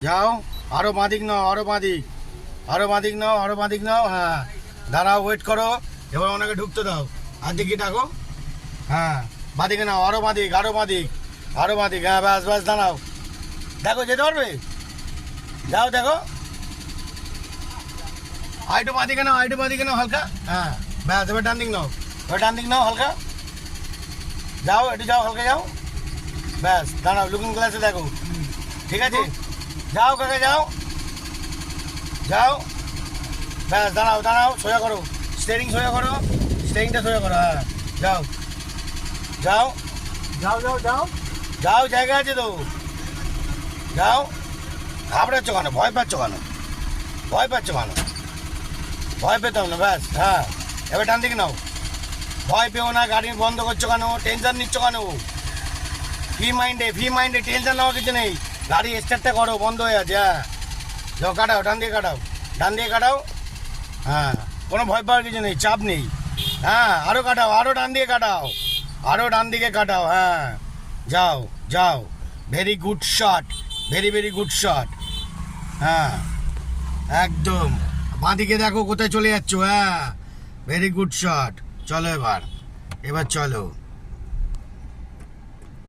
যাও, আরো বাঁদিক নাও, আরো বাঁদিক, আরো বাঁদিক নাও, আরো বাঁদিক নাও। হ্যাঁ, দাঁড়াও, ওয়েট করো। এবার ওনাকে ঢুকতে দাও। আর দিকে ডাকো। হ্যাঁ, বাঁদিকে নাও, আরো বাঁদিক, আরো বাঁদিক, আরো বাঁদিক। হ্যাঁ, ব্যাস ব্যাস, দাঁড়াও। দেখো যেতে পারবে? যাও দেখো। আইটু বাঁদিকে নাও, আইটু বাঁদিকে নাও হালকা। হ্যাঁ, ব্যাস, এবার ডান দিক নাও, এবার ডান দিক নাও হালকা। যাও, একটু যাও, হালকা যাও। ব্যাস, দাঁড়াও, লুকিং গ্লাসে দেখো। ঠিক আছে, যাও কাকা, যাও যাও। ব্যাস, দাঁড়াও দাঁড়াও, সোজা করো, স্টিয়ারিং সোজা করো, স্টিয়ারিংটা সোজা করো। হ্যাঁ, যাও যাও যাও যাও যাও যাও, জায়গা আছে তো। যাও, ঘাবড়াচ্ছ কেন? ভয় পাচ্ছ কেন? ভয় পাচ্ছ কেন? ভয় পেতাম না। ব্যাস, হ্যাঁ, এবার ডান দিকে নাও। ভয় পেও না। গাড়ি বন্ধ করছো কেন? টেনশন নিচ্ছ কেন? ফ্রি মাইন্ডে টেনশন নেওয়ার কিছু নেই। গাড়ি স্টার্টটা করো, বন্ধ হয়ে আছে। হ্যাঁ, যাও, কাটাও, ডান দিয়ে কাটাও, ডান দিয়ে কাটাও। হ্যাঁ, কোনো ভয় পাওয়ার কিছু নেই, চাপ নেই। হ্যাঁ, আরও কাটাও, আরও ডান দিয়ে কাটাও, আরও ডান দিকে কাটাও। হ্যাঁ, যাও যাও, very good shot, very very good shot. হ্যাঁ, একদম বাঁদিকে দেখো কোথায় চলে যাচ্ছ। হ্যাঁ, ভেরি গুড শট। চলো এবার, এবার চলো।